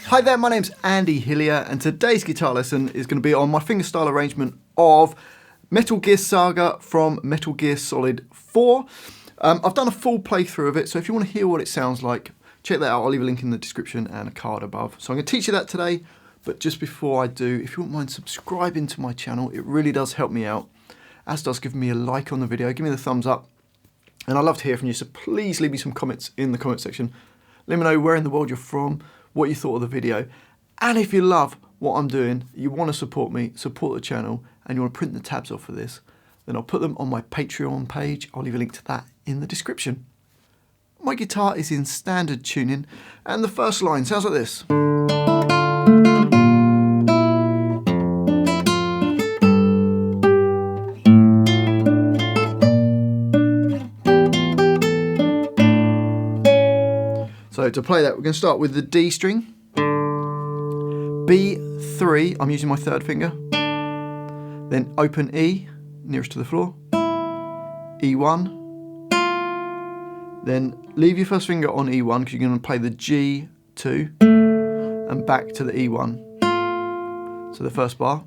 Hi there, my name's Andy Hillier, and today's guitar lesson is going to be on my fingerstyle arrangement of Metal Gear Saga from Metal Gear Solid 4. I've done a full playthrough of it, so if you want to hear what it sounds like, check that out. I'll leave a link in the description and a card above. So I'm going to teach you that today, but just before I do, if you wouldn't mind subscribing to my channel, it really does help me out, as does giving me a like on the video. Give me the thumbs up, and I'd love to hear from you, so please leave me some comments in the comment section. Let me know where in the world you're from, what you thought of the video, and if you love what I'm doing, you want to support me, support the channel, and you want to print the tabs off for this, then I'll put them on my Patreon page. I'll leave a link to that in the description. My guitar is in standard tuning, and the first line sounds like this. So to play that, we're going to start with the D string, B3, I'm using my third finger, then open E, nearest to the floor, E1, then leave your first finger on E1 because you're going to play the G2 and back to the E1. So the first bar.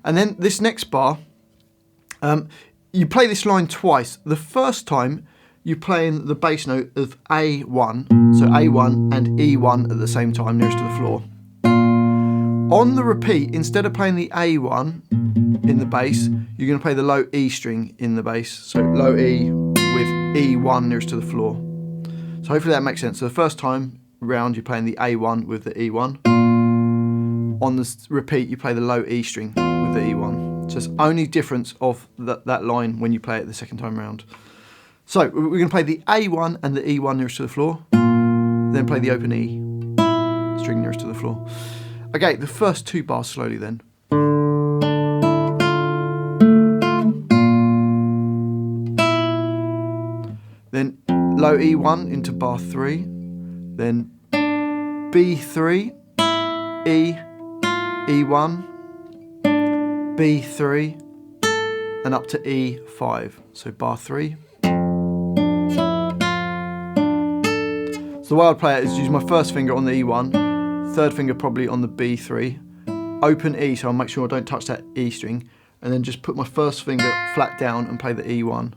And then this next bar, you play this line twice. The first time you're playing the bass note of A1, so A1 and E1 at the same time, nearest to the floor. On the repeat, instead of playing the A1 in the bass, you're going to play the low E string in the bass, so low E with E1 nearest to the floor. So hopefully that makes sense. So the first time round you're playing the A1 with the E1. On the repeat you play the low E string with the E1. So it's only difference of that line when you play it the second time round. So we're going to play the A1 and the E1 nearest to the floor, then play the open E string nearest to the floor. Okay, the first two bars slowly then. Then low E1 into bar 3, then B3, E, E1, B3, and up to E5. So bar 3. So the way I'd play it is use my first finger on the E1, third finger probably on the B3, open E, so I'll make sure I don't touch that E string, and then just put my first finger flat down and play the E1.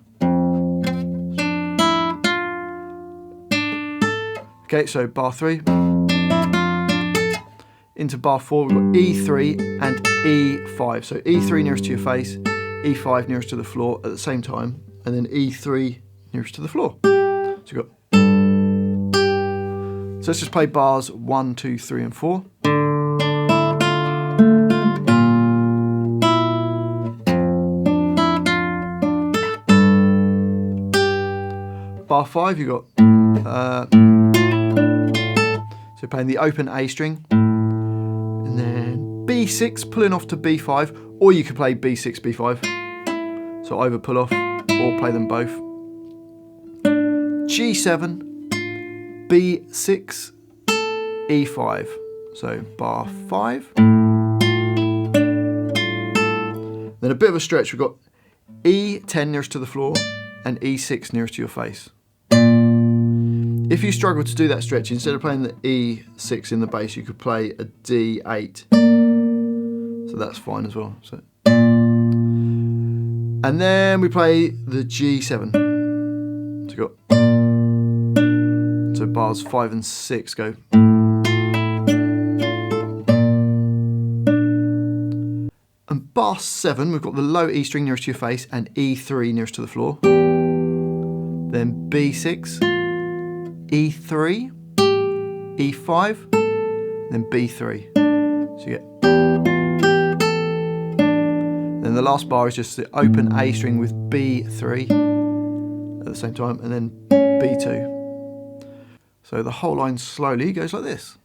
Okay, so bar 3. Into bar 4, we've got E3 and E5. So E3 nearest to your face, E5 nearest to the floor at the same time, and then E3 nearest to the floor. So you've got. So let's just play bars 1, 2, 3, and 4. Bar 5, you've got. So playing the open A string. And then B6, pulling off to B5, or you could play B6, B5. So either pull off or play them both. G7, B6, E5. So bar 5. Then a bit of a stretch, we've got E10 nearest to the floor and E6 nearest to your face. If you struggle to do that stretch, instead of playing the E6 in the bass, you could play a D8. So that's fine as well. So. And then we play the G7. So you got. So bars 5 and 6 go. And bar 7, we've got the low E string nearest to your face and E3 nearest to the floor. Then B6. E3, E5, then B3. So you get. Then the last bar is just the open A string with B3 at the same time, and then B2. So the whole line slowly goes like this.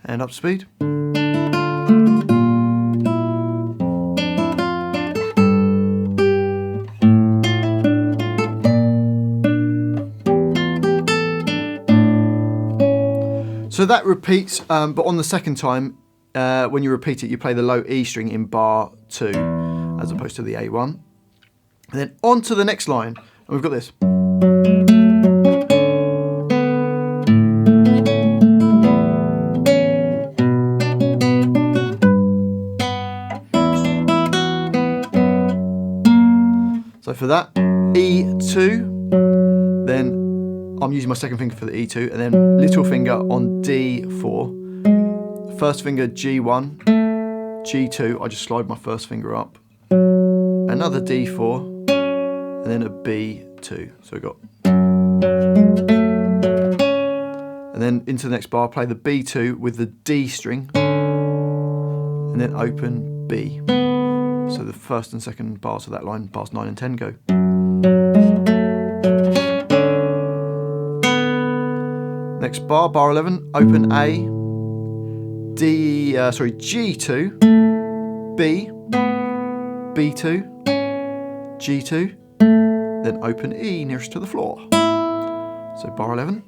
and up speed. So that repeats, but on the second time, when you repeat it, you play the low E string in bar 2, as opposed to the A1. And then on to the next line, and we've got this. So for that, E2, then I'm using my second finger for the E2, and then little finger on D4, first finger G1, G2, I just slide my first finger up, another D4, and then a B2. So we've got, and then into the next bar, play the B2 with the D string, and then open B. So the first and second bars of that line, bars 9 and 10 go. Next bar, bar 11, open A, G2, B, B2, G2, then open E nearest to the floor. So bar 11.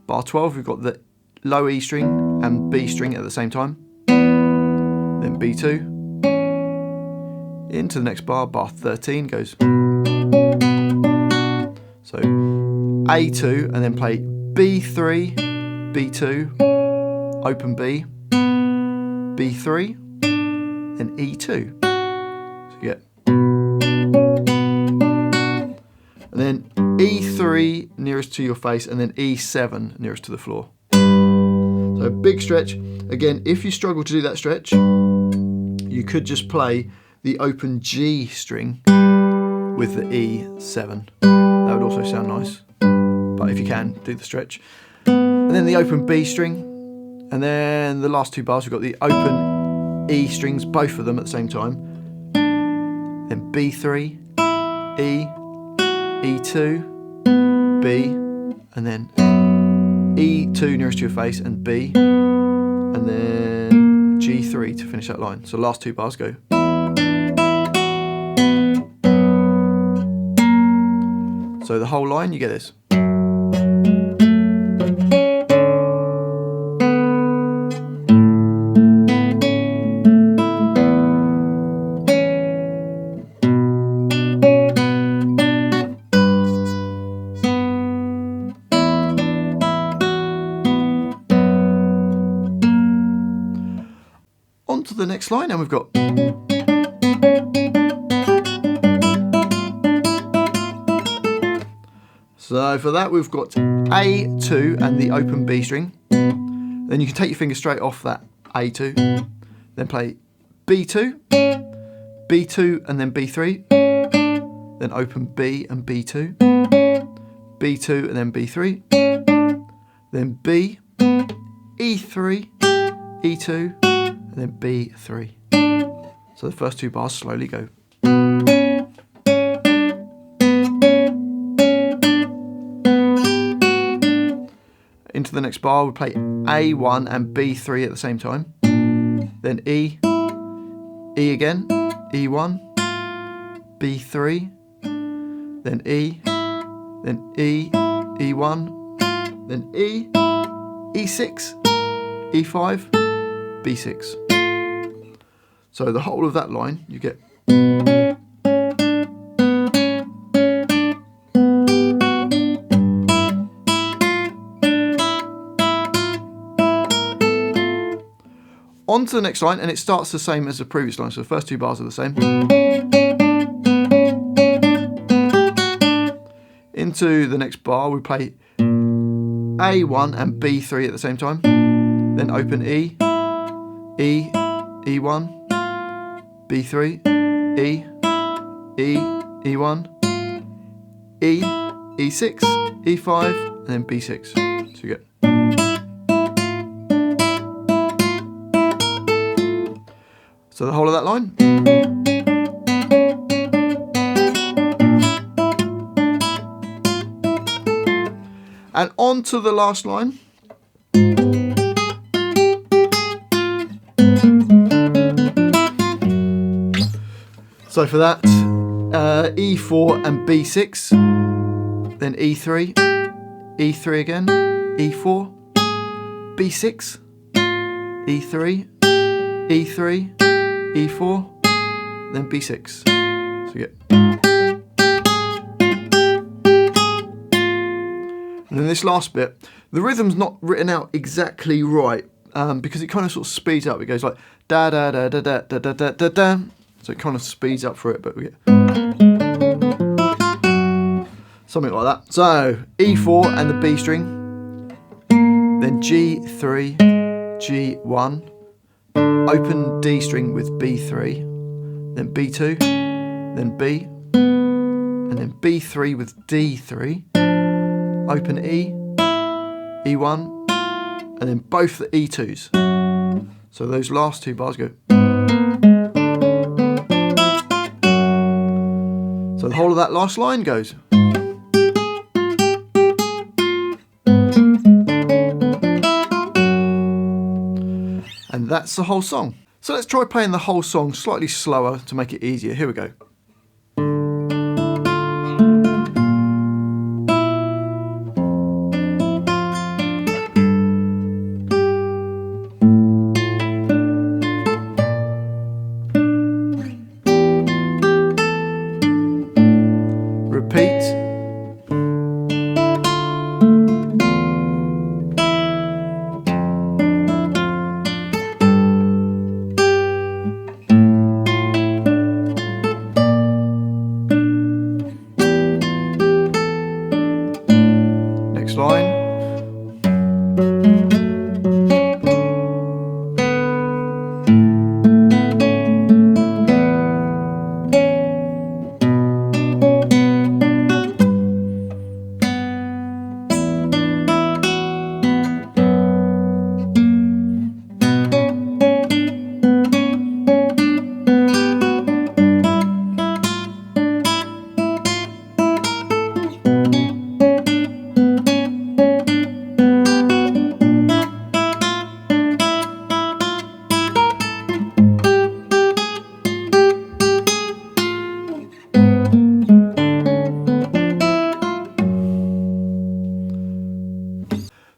Bar 12, we've got the low E string and B string at the same time. Then B2. Into the next bar, bar 13 goes. So A2, and then play B3, B2, open B, B3, then E2. So you get, and then E3 nearest to your face, and then E7 nearest to the floor. So a big stretch. Again, if you struggle to do that stretch, you could just play the open G string with the E7. That would also sound nice, but if you can, do the stretch. And then the open B string, and then the last two bars, we've got the open E strings, both of them at the same time. Then B3, E, E2, B, and then E2 nearest to your face, and B, and then G3 to finish that line. So last two bars go. So the whole line, you get this. On to the next line, and we've got. So for that, we've got A2 and the open B string. Then you can take your finger straight off that A2. Then play B2, B2 and then B3. Then open B and B2. B2 and then B3. Then B, E3, E2, and then B3. So the first two bars slowly go. Into the next bar, we play A1 and B3 at the same time. Then E, E again, E1, B3, then E, E1, then E, E6, E5, B6. So the whole of that line, you get. On to the next line, and it starts the same as the previous line, so the first two bars are the same. Into the next bar, we play A1 and B3 at the same time. Then open E, E, E1, B3, E, E, E1, E, E6, E5, and then B6. So you get. So the whole of that line. And on to the last line. So for that, E4 and B6, then E3, E3 again, E4, B6, E3, E3, E4, then B6. So you get. And then this last bit, the rhythm's not written out exactly right because it kind of sort of speeds up. It goes like da da da da da da da da da da. So it kind of speeds up for it, but we get something like that. So E4 and the B string, then G3, G1, open D string with B3, then B2, then B, and then B3 with D3, open E, E1, and then both the E2s. So those last two bars go. So the whole of that last line goes. And that's the whole song. So let's try playing the whole song slightly slower to make it easier. Here we go. Repeat. Next line.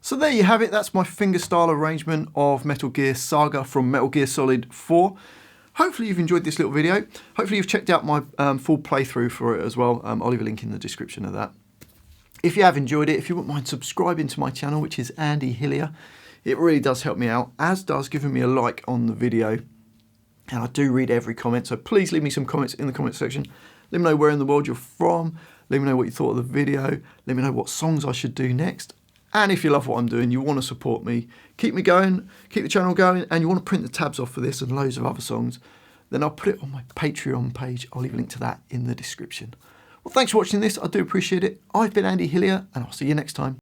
So there you have it, that's my fingerstyle arrangement of Metal Gear Saga from Metal Gear Solid 4. Hopefully you've enjoyed this little video. Hopefully you've checked out my full playthrough for it as well. I'll leave a link in the description of that. If you have enjoyed it, if you wouldn't mind subscribing to my channel, which is Andy Hillier, it really does help me out, as does giving me a like on the video. And I do read every comment, so please leave me some comments in the comment section. Let me know where in the world you're from. Let me know what you thought of the video. Let me know what songs I should do next. And if you love what I'm doing, you want to support me, keep me going, keep the channel going, and you want to print the tabs off for this and loads of other songs, then I'll put it on my Patreon page. I'll leave a link to that in the description. Well, thanks for watching this. I do appreciate it. I've been Andy Hillier, and I'll see you next time.